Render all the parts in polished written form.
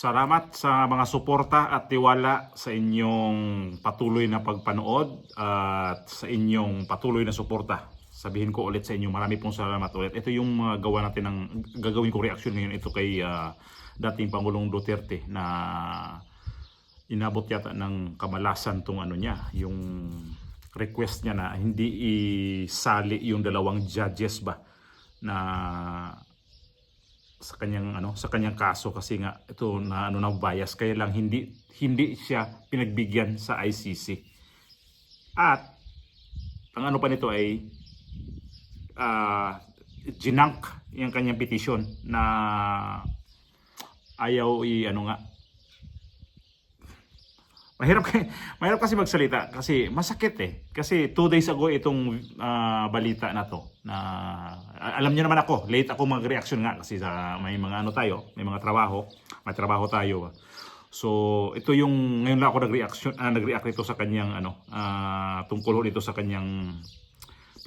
Salamat sa mga suporta at tiwala sa inyong patuloy na pagpanood at sa inyong patuloy na suporta. Sabihin ko ulit sa inyo, marami pong salamat ulit. Ito yung gawa natin ng gagawin ko reaksyon ngayon ito kay dating Pangulong Duterte na inabot yata ng kamalasan tong ano niya, yung request niya na hindi isali yung dalawang judges ba na sa kanyang kaso kasi nga ito na na bias kaya lang hindi siya pinagbigyan sa ICC. At ang ano pa nito ay ginank yung kanyang petition na ayaw mahirap kasi magsalita kasi masakit kasi 2 days ago itong balita na to na alam niyo naman ako, late ako mag-reaction nga kasi sa may mga may mga may trabaho tayo. So ito yung ngayon lang ako nag-react ito sa kanyang tungkol dito sa kanyang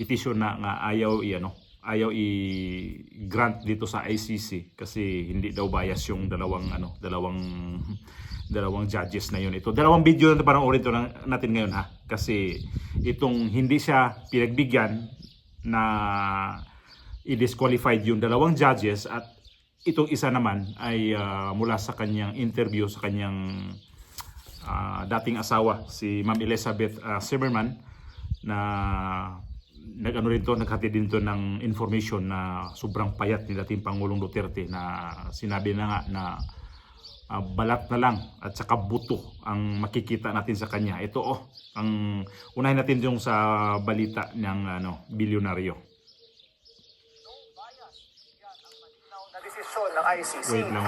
petition na nga ayaw i-grant dito sa ICC kasi hindi daw bias yung dalawang judges na yun. Ito, dalawang video na panoorin ito natin ngayon kasi itong hindi siya pinagbigyan na i-disqualified yung dalawang judges at itong isa naman ay mula sa kanyang interview sa kanyang dating asawa si Ma'am Elizabeth Zimmerman na naghatid din to ng information na sobrang payat ni dating Pangulong Duterte na sinabi na nga na balat na lang at saka buto ang makikita natin sa kanya. Ito ang unahin natin yung sa balita ng bilyonaryo. Na desisyon ng ICC. Wait lang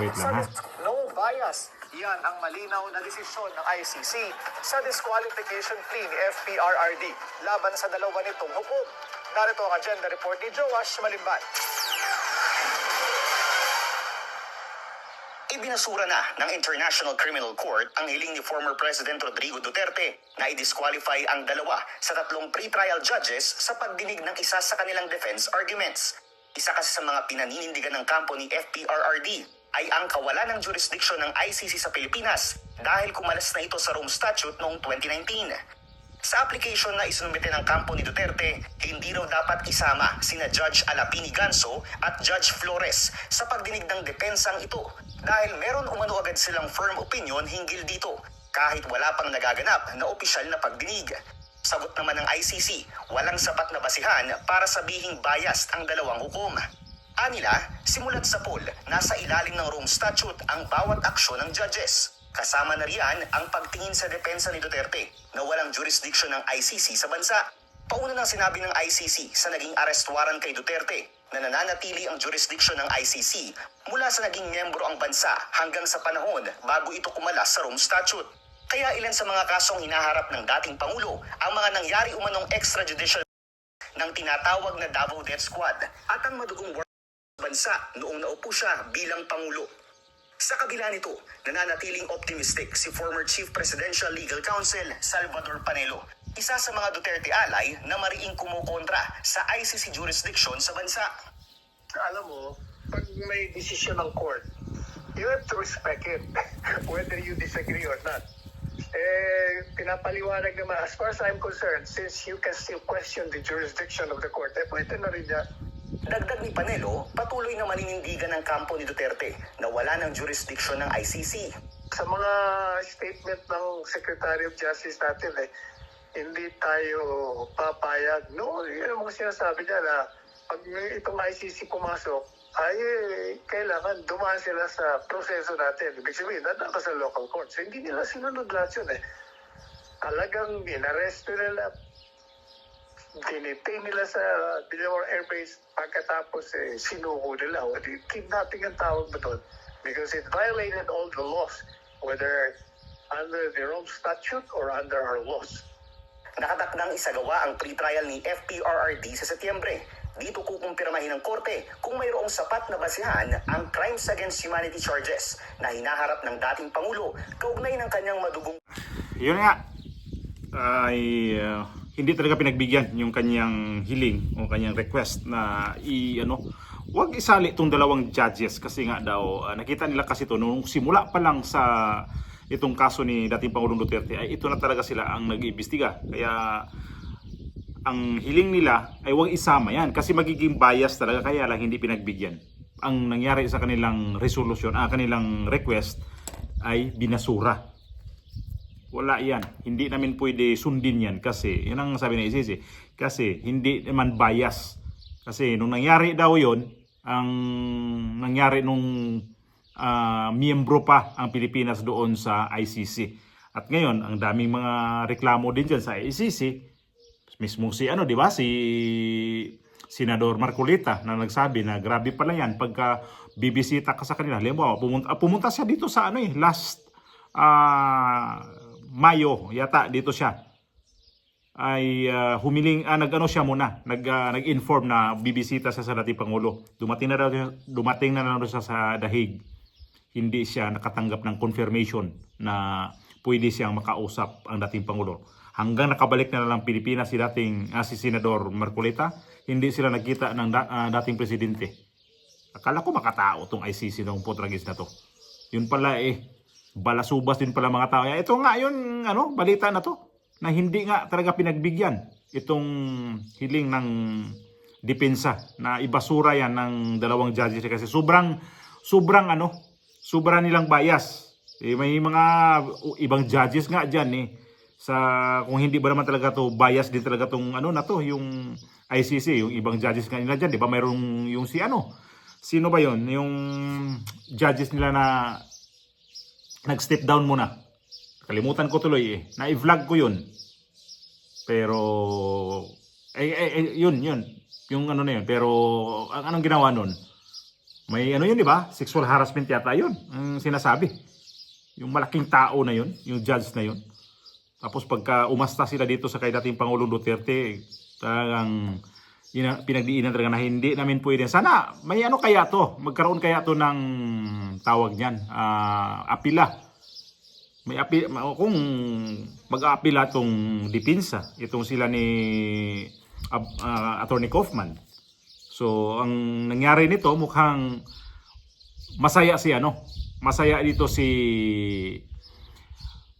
No bias. Yan ang malinaw na desisyon ng ICC sa disqualification plea ni FPRRD laban sa dalawa nitong hukom. Narito ang agenda report ni Joash Malimban. Ibinasura na ng International Criminal Court ang hiling ni former President Rodrigo Duterte na i-disqualify ang dalawa sa 3 pre-trial judges sa pagdinig ng isa sa kanilang defense arguments. Isa kasi sa mga pinaninindigan ng kampo ni FPRRD ay ang kawalan ng jurisdiction ng ICC sa Pilipinas dahil kumalas na ito sa Rome Statute noong 2019. Sa application na isinumite ng kampo ni Duterte, hindi raw dapat isama sina Judge Alapini Ganso at Judge Flores sa pagdinig ng depensang ito dahil meron umano agad silang firm opinion hinggil dito kahit wala pang nagaganap na opisyal na pagdinig. Sagot naman ng ICC, walang sapat na basihan para sabihing biased ang dalawang hukom. Anila, simulat sa poll, nasa ilalim ng Rome Statute ang bawat aksyon ng judges. Kasama na riyan ang pagtingin sa depensa ni Duterte na walang jurisdiction ng ICC sa bansa. Pauna nang sinabi ng ICC sa naging arrest warrant kay Duterte na nananatili ang jurisdiction ng ICC mula sa naging miyembro ang bansa hanggang sa panahon bago ito kumalas sa Rome Statute. Kaya ilan sa mga kasong hinaharap ng dating Pangulo ang mga nangyari umanong extrajudicial ng tinatawag na Davao Death Squad at ang madugong war bansa noong naupo siya bilang Pangulo. Sa kabila nito, nananatiling optimistic si former Chief Presidential Legal Counsel Salvador Panelo, isa sa mga Duterte alay na mariing kumukontra sa ICC jurisdiction sa bansa. Alam mo, pag may decision ng court, you have to respect it, whether you disagree or not. Pinapaliwanag naman, as far as I'm concerned, since you can still question the jurisdiction of the court, pwede na rin yan. Dagdag ni Panelo, patuloy na maninindigan ng kampo ni Duterte na wala ng jurisdiction ng ICC. Sa mga statement ng Secretary of Justice natin, hindi tayo papayag. No, yun ang mga sinasabi niya na pag itong ICC pumasok, ay kailangan dumaan sila sa proseso natin. Ibig sabihin, dadaan ka sa local court. So, hindi nila sinunod lahat yun Talagang inaresto nila, dinitain nila sa Bilbao Air Base pagkatapos sinuko nila. Kidnapping ang tawag ba doon? Because it violated all the laws, whether under the Rome Statute or under our laws. Nakatakdang isagawa ang pre-trial ni FPRRD sa Setyembre. Dito kukumpirmahin ng korte kung mayroong sapat na basihan ang crimes against humanity charges na hinaharap ng dating Pangulo kaugnay ng kanyang madugong... Yun nga ay hindi talaga pinagbigyan yung kanyang hiling o kanyang request na wag isali itong dalawang judges kasi nga daw nakita nila kasi ito nung simula pa lang sa itong kaso ni dating Pangulong Duterte ay ito na talaga sila ang nag-iimbestiga. Kaya ang hiling nila ay wag isama yan kasi magiging bias talaga, kaya lang hindi pinagbigyan. Ang nangyari sa kanilang resolution, kanilang request ay binasura. Wala yan. Hindi namin pwede sundin yan kasi, yun ang sabi ng ICC, kasi hindi naman bias. Kasi nung nangyari daw yon, ang nangyari nung miyembro pa ang Pilipinas doon sa ICC. At ngayon, ang daming mga reklamo din dyan sa ICC. Mismo si di ba, si Senador Marcolita na nagsabi na grabe pala yan pagka bibisita ka sa kanila. Halimbawa, pumunta siya dito sa last Mayo yata dito siya ay humiling siya muna nag-inform na bibisita siya sa dating Pangulo. Dumating na daw siya sa The Hague. Hindi siya nakatanggap ng confirmation na pwede siyang makausap ang dating Pangulo. Hanggang nakabalik na lang Pilipinas si Senador Marcolita, hindi sila nagkita ng dating presidente. Akala ko makatao tong ICC ng Potragis na to. Yun pala balasubas din pala mga tao. Ito nga yun, balita na to, na hindi nga talaga pinagbigyan itong hiling ng depensa na ibasura yan ng dalawang judges kasi sobrang nilang bias. May mga ibang judges nga dyan kung hindi ba naman talaga to bias din talaga tong yung ICC, yung ibang judges nga nila dyan, di ba mayroong yung sino ba yon, yung judges nila na nag-step down muna. Kalimutan ko tuloy na i-vlog ko yun. Pero yun yung na yun. Pero anong ginawa nun? May yun, di ba? Sexual harassment yata yun ang sinasabi. Yung malaking tao na yun, yung judge na yun. Tapos pagka umasta sila dito sa kay dating Pangulong Duterte, talagang pinagdiinan talaga na hindi namin pwede. Sana may kaya to, magkaroon kaya to ng tawag niyan, apila. May kung mag-aapila tong depensa, itong sila ni Attorney Kaufman. So ang nangyari nito mukhang masaya masaya dito si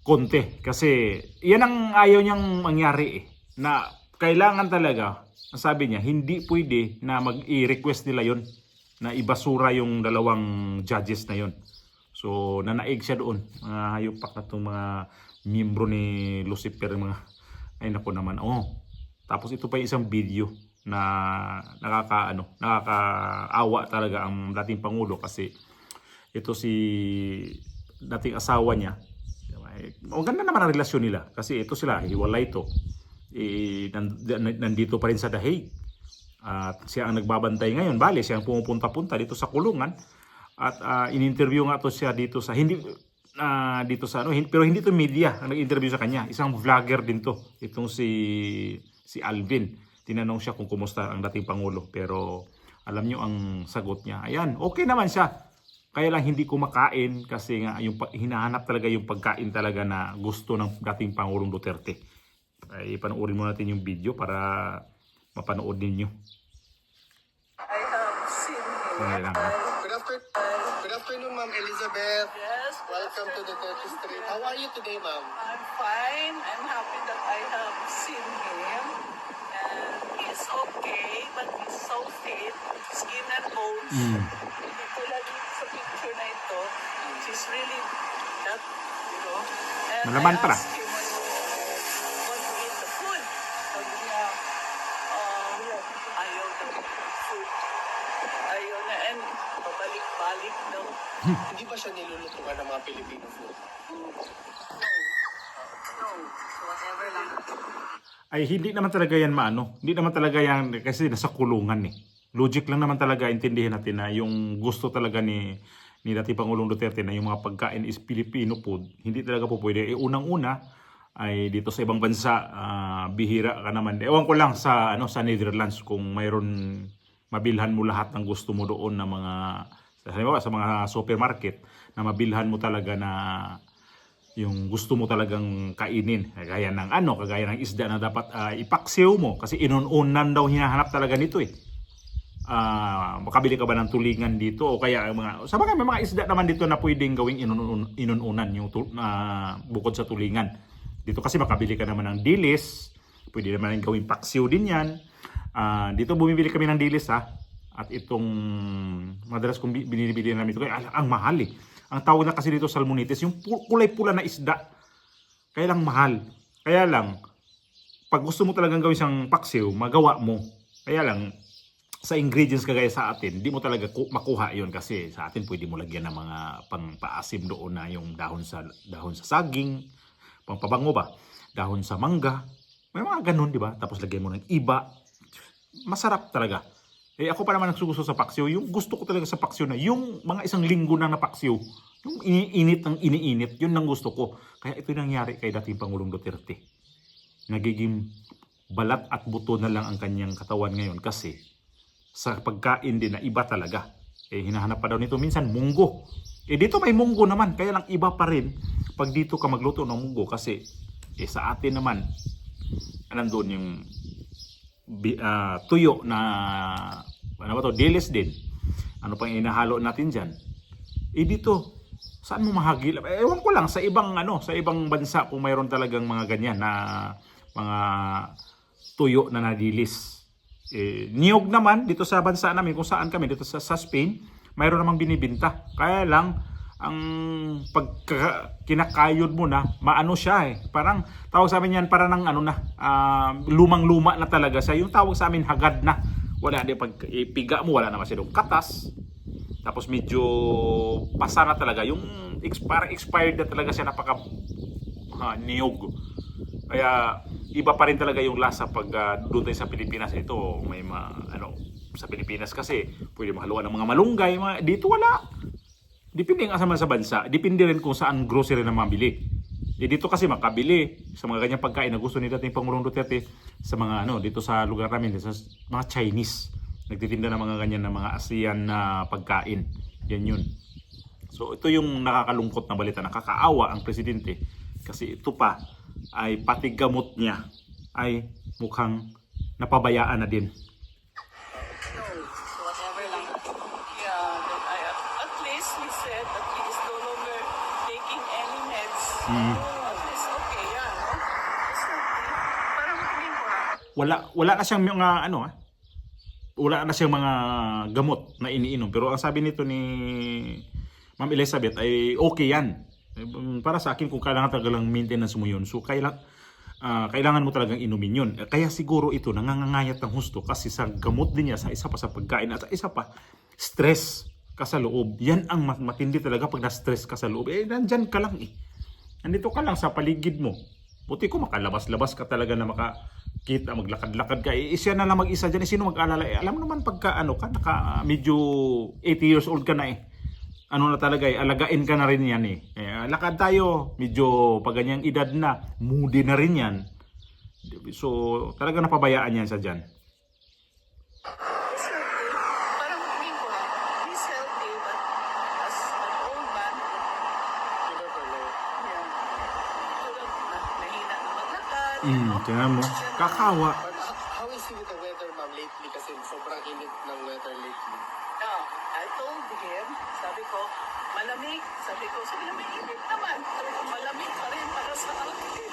Conte kasi yan ang ayaw niyang mangyari na kailangan talaga. Ang sabi niya, hindi pwede na mag-i-request nila yon na ibasura yung dalawang judges na yon. So, nanaig siya doon. Mga hayupak na itong mga miyembro ni Lucifer. Ay naku naman. Tapos ito pa yung isang video na nakakaawa talaga ang dating Pangulo kasi ito si dating asawa niya. Maganda naman ang relasyon nila kasi ito sila, hiwalay ito. Nandito pa rin sa The Hague at siya ang nagbabantay ngayon. Bale, siya ang pumupunta-punta dito sa kulungan at in-interview nga to siya dito sa pero hindi to media ang nag-interview sa kanya. Isang vlogger din to. Itong si Alvin. Tinanong siya kung kumusta ang dating Pangulo pero alam nyo ang sagot niya. Ayan, okay naman siya. Kaya lang hindi kumakain kasi nga hinahanap talaga yung pagkain talaga na gusto ng dating Pangulong Duterte. Ay panoorin mo natin yung video para mapanood ninyo. I have seen him. Good afternoon, Ma'am Elizabeth. Yes. Welcome to the 30th Street. How are you today, Ma'am? I'm fine. I'm happy that I have seen him. And he's okay, but he's so thin, skin and bones. Hindi tulad sa picture na ito. She's really that, And Malaman I pala. asked him when he want to eat the food. Sabi niya, ayaw na food. Ayaw na, and pabalik-balik daw. Hindi ba siya nilulutuan ng mga Filipino food? No, whatever lang. Ay hindi naman talaga yan hindi naman talaga yan kasi nasa kulungan Logic lang naman talaga intindihin natin na yung gusto talaga ni dating Pangulong Duterte na yung mga pagkain is Filipino food, hindi talaga po pwede. Unang-una ay dito sa ibang bansa, bihira ka naman. Ewan ko lang sa Netherlands kung mayroon mabilhan mo lahat ng gusto mo doon na mga halimbawa sa mga supermarket na mabilhan mo talaga na yung gusto mo talagang kainin, kagaya ng isda na dapat ipaksiw mo kasi inuunan daw hinahanap talaga nito makabili ka ba ng tulingan dito o kaya sa bagay may mga isda naman dito na pwedeng gawing inununan yung bukod sa tulingan. Dito kasi makabili ka naman ng dilis, pwede naman gawing paksiw din yan. Dito bumibili kami ng dilis ha. At itong madalas kong binibili namin ito, kaya ang mahal eh. Ang tawag na kasi dito salmonites, yung kulay pula na isda. Kaya lang mahal. Kaya lang, pag gusto mo talagang gawin siyang paksiw, magawa mo. Kaya lang, sa ingredients kagaya sa atin, di mo talaga makuha yon kasi sa atin pwede mo lagyan ng mga pangpaasim doon na yung dahon sa saging, pangpabango ba? Dahon sa mangga. May mga ganun, di ba? Tapos lagyan mo ng iba. Masarap talaga. Ako pa naman nagsugusto sa paksiw. Yung gusto ko talaga sa paksiw na yung mga isang linggo na paksiw. Yung iniinit, yun ang gusto ko. Kaya ito yung nangyari kay dating Pangulong Duterte. Nagiging balat at buto na lang ang kanyang katawan ngayon kasi sa pagkain din na iba talaga. Hinahanap pa daw nito minsan munggo. Dito may munggo naman, kaya lang iba pa rin pag dito ka magluto ng munggo kasi sa atin naman nandun yung tuyo na ano ba to, dilis din. Ano pang inahalo natin diyan? Dito saan mo mahagil? Ewan ko lang sa ibang sa ibang bansa kung mayroon talagang mga ganyan na mga tuyo na nadilis. Niyog naman dito sa bansa namin kung saan kami dito sa Spain, mayroon namang binibinta. Kaya lang ang kinakayod mo na, maano siya Parang tawag sa amin yan para ng lumang-luma na talaga siya. Yung tawag sa amin hagad na. Wala din pag ipiga mo, wala na masyadong katas. Tapos medyo pasa na talaga. Yung expired na talaga siya, napaka niyog. Kaya iba pa rin talaga yung lasa pag doon tayo sa Pilipinas. Ito may sa Pilipinas kasi pwede mahaluan ng mga malunggay. Dito wala. Depende nga sa bansa. Depende rin kung saan grocery na mabili. Dito kasi makabili sa mga ganyang pagkain na gusto ni dating Pangulong Duterte sa mga dito sa lugar namin, sa mga Chinese. Nagtitinda ng mga ganyan na mga ASEAN na pagkain. Yan yun. So ito yung nakakalungkot na balita. Nakakaawa ang presidente kasi ito pa ay pati gamot niya ay mukhang napabayaan na din. Whatever lang. Yeah, that at least he said that he is no longer taking any meds. At least okay yan. It's okay. Parang feeling ko Wala na siyang mga wala na siyang mga gamot na iniinom, pero ang sabi nito ni Ma'am Elizabeth ay okay yan. Para sa akin kung kailangan talagang maintenance mo yun, so kailangan mo talagang inumin yun. Kaya siguro ito nangangangayat ng husto kasi sa gamot din niya, sa isa pa sa pagkain at sa isa pa stress ka sa loob. Yan ang matindi talaga pag na-stress ka sa loob. Nandyan ka lang nandito ka lang sa paligid mo. Buti ko makalabas-labas ka talaga na makakita, maglakad-lakad ka. Siya na lang mag-isa dyan. Sino mag-alala? Alam mo naman pagka medyo 80 years old ka na ano na talaga alagain ka na rin yan lakad tayo, medyo pag ganyang edad na, moody na rin yan. So talaga napabayaan yan sa dyan. it's okay. Parang feeling ko he's healthy but as an old man, yeah. Tulad nahina na maglakad. Tingnan mo, kakawa. But how is he with the weather, ma'am, lately? Kasi sobrang init ng weather lately. I told him, sabi ko, malamig. Sabi ko, may init naman. Sabi ko, malamig pa rin para sa akin.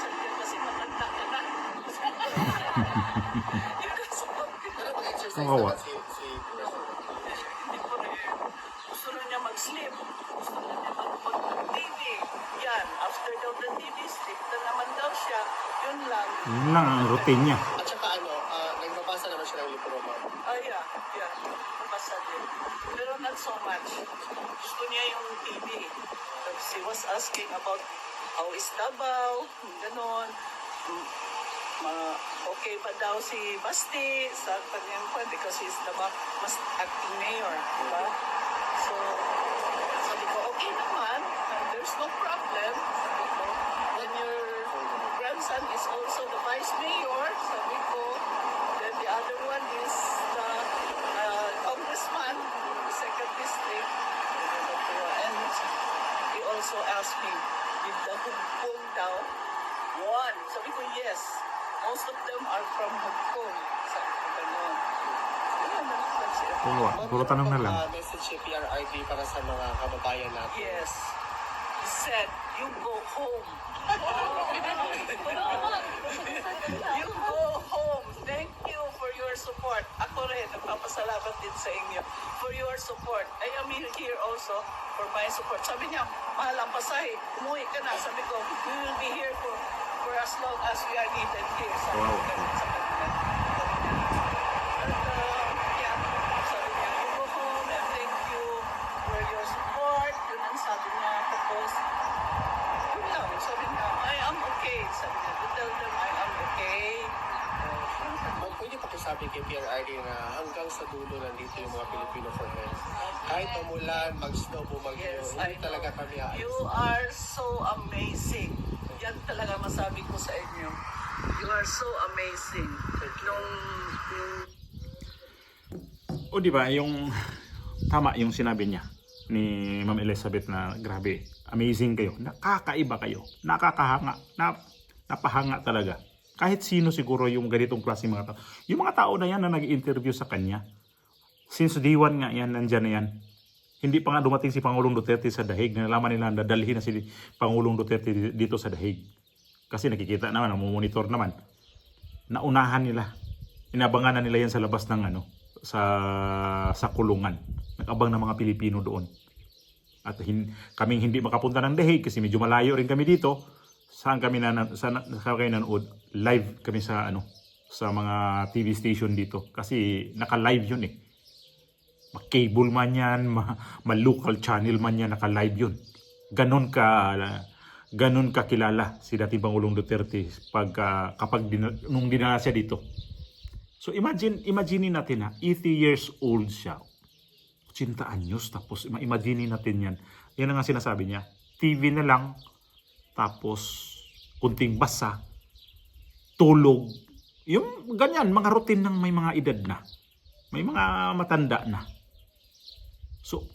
Sabi ko, kasi matanda ka na. Pero mag-exercise Kawawa. naman si Gusto na niya mag-sleep. Gusto na niya mag-TV. Yan, after daw the TV, sleep na naman daw siya. Yun lang. Yun lang ang routine niya. At saka nagbabasa naman siya ng libro, ma'am. Yeah. Nabasa din. Pero not so much. Gusto niya yung TV. Tapos he was asking about how is Davao, ganon. Okay pa daw si Basti sa kanyang kwan because he's the mas acting mayor, diba? So, sabi ko, okay naman. There's no problem. Sabi ko, when your grandson is also the vice mayor, sabi ko, then the other one is the congressman, the second district. And he also asked me, did the hug pull down? One. Sabi ko, yes. Most of them are from Hong Kong. Sabi ko gano'n. Yun, that's it. Puro tanong na lang. Message si PRRD para sa mga kababayan natin. Yes. He said, you go home. You go home. Thank you for your support. Ako rin, nagpapasalamat din sa inyo for your support. I am here also for my support. Sabi niya, mahal ang pasahe. Umuwi ka na. Sabi ko, we will be here for as long as we are needed here. Sabi ko ganun sa kanila. And, yeah, sabi niya, you go home and thank you for your support. Yun ang sabi niya. Tapos, yun lang. Sabi niya, I am okay. Sabi niya, to tell them I am okay. Ma'am, pwede pakisabi kay PRRD na hanggang sa dulo nandito yung mga Filipino for Health. Kahit umulan, mag-snow, bumagyo, Yes, hindi I know. talaga kami aalis. You are so amazing. Yan talaga masabi ko sa inyo. You are so amazing. Nung O di ba yung tama yung sinabi niya ni Ma'am Elizabeth na grabe, amazing kayo, nakakaiba kayo, nakakahanga, napahanga talaga. Kahit sino siguro yung ganitong klase mga tao. Yung mga tao na yan na nag-interview sa kanya, since day one nga yan, nandyan na yan. Hindi pa nga dumating si Pangulong Duterte sa Dahig, nalaman nila na dadalhin na si Pangulong Duterte dito sa Dahig. Kasi nakikita naman, monitor naman. Naunahan nila. Inabangan na nila yan sa labas ng sa kulungan. Nag-abang ng mga Pilipino doon. At kaming hindi makapunta ng Dahig kasi medyo malayo rin kami dito. Saan kami saan kayo nanood? Live kami sa sa mga TV station dito kasi naka-live yun eh. Ma-cable man yan, ma-local channel man yan, naka-live yun. Ganon ka kilala si dating Pangulong Duterte kapag nung dinala siya dito. So imagine natin na 80 years old siya. 80 anyos tapos imagine natin yan. Yan ang nga sinasabi niya. TV na lang tapos kunting basa, tulog. Yung ganyan, mga routine ng may mga edad na. May mga matanda na. So,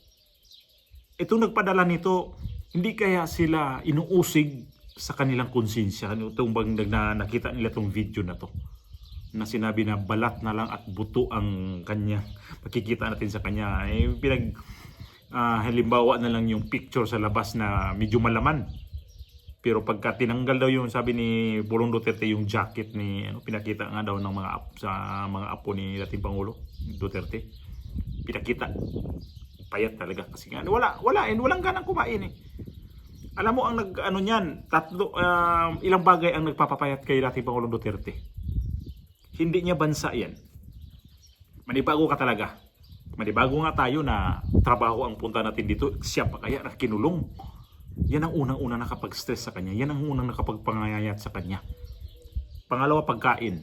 itong nagpadala nito, hindi kaya sila inuusig sa kanilang konsensya. Itong bang nakita nila itong video na to. Na sinabi na balat na lang at buto ang kanya. Makikita natin sa kanya. Halimbawa na lang yung picture sa labas na medyo malaman. Pero pagka tinanggal daw yung sabi ni Pulong Duterte yung jacket ni pinakita nga daw ng mga apo ni dating Pangulo Duterte. Pinakita. Payat talaga kasi nga walang ganang kumain eh. Alam mo ang niyan, ilang bagay ang nagpapapayat kay dating Pangulong Duterte. Hindi niya bansa 'yan. Manibago ka talaga. Manibago nga tayo na trabaho ang punta natin dito, siya pa kaya na kinulong. Yan ang unang-unang nakapag-stress sa kanya. Yan ang unang nakapagpangayayat sa kanya. Pangalawa, pagkain.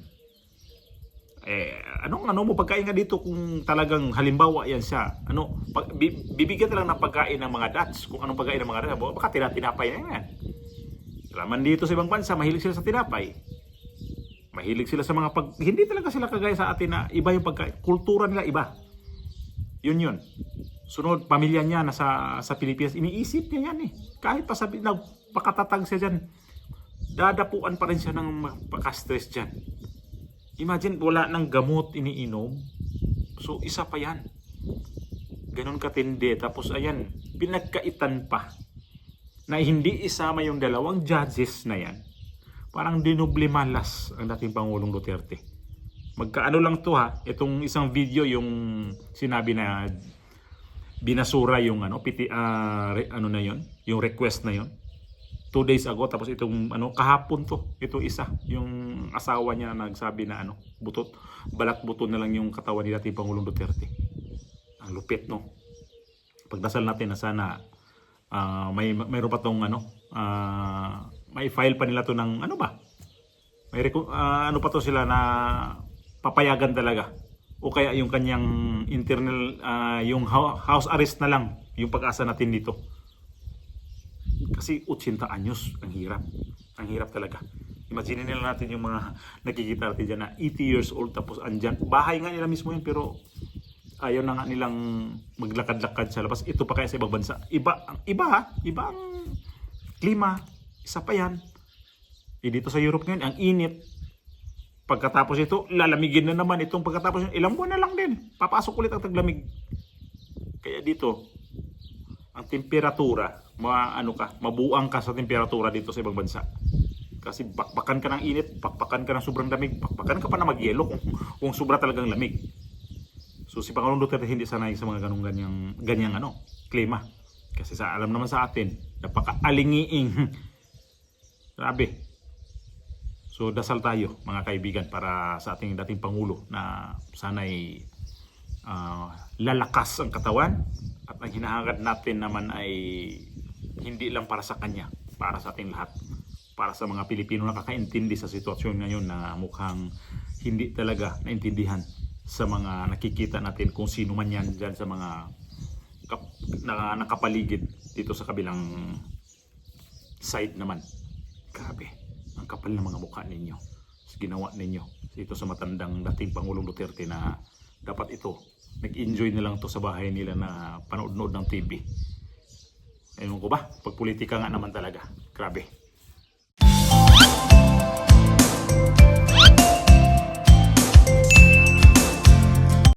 Ano mo pagkain nga dito kung talagang halimbawa yan siya. Bibigyan na lang ng pagkain ng mga Dutch. Kung anong pagkain ng mga Dutch, baka tinapay na yan. Laman dito sa ibang bansa, mahilig sila sa tinapay. Mahilig sila sa mga hindi talaga sila kagaya sa atin na iba yung pagkain. Kultura nila iba. Yun. Sunod, pamilya niya sa Pilipinas, iniisip niya yan eh. Kahit pa sabi na pakatatag siya dyan, dadapuan pa rin siya ng paka-stress dyan. Imagine, wala ng gamot iniinom. So, isa pa yan. Ganon katindi. Tapos, ayan, pinagkaitan pa na hindi isama yung dalawang judges na yan. Parang dinoble malas ang dating Pangulong Duterte. Magkaano lang to ha, itong isang video yung sinabi na binasura yung na yon, yung request na yon 2 days ago. Tapos itong kahapon to, ito isa yung asawa niya nagsabi na balat buto na lang yung katawan ni dating Pangulong Duterte. Ang lupit no. Pagdasal natin na sana mayroon pa tong may file pa nila to ng may pa to sila na papayagan talaga. O kaya yung kanyang internal, yung house arrest na lang, yung pag-asa natin dito. Kasi 80 anyos, ang hirap. Ang hirap talaga. Imagine nila natin yung mga nakikita natin dyan na 80 years old tapos andyan. Bahay nga nila mismo yun pero ayaw na nga nilang maglakad-lakad sa labas. Ito pa kaya sa ibang bansa. Iba ang klima. Isa pa yan. Dito sa Europe ngayon, ang init. Pagkatapos ito, lalamigin na naman itong pagkatapos ilang buwan na lang din. Papasok ulit ang taglamig. Kaya dito, ang temperatura, mabuang ka sa temperatura dito sa ibang bansa. Kasi bakbakan ka ng init, bakbakan ka ng sobrang lamig, bakbakan ka pa na mag-yelo kung sobra talagang lamig. So si Pangulong Duterte hindi sanay sa mga ganyang klima. Kasi alam naman sa atin, napaka-alingiing. Grabe. So dasal tayo mga kaibigan para sa ating dating Pangulo na sana'y lalakas ang katawan at ang hinahangad natin naman ay hindi lang para sa kanya, para sa ating lahat. Para sa mga Pilipino na nakakaintindi sa sitwasyon ngayon na mukhang hindi talaga naintindihan sa mga nakikita natin kung sino man yan dyan sa mga nakapaligid dito sa kabilang side naman. Grabe, ang kapal ng mga mukha ninyo, ginawa ninyo dito sa matandang dating Pangulong Duterte na dapat ito, nag-enjoy na lang to sa bahay nila na panood-nood ng TV. Ayun ko ba, pagpolitika nga naman talaga, grabe.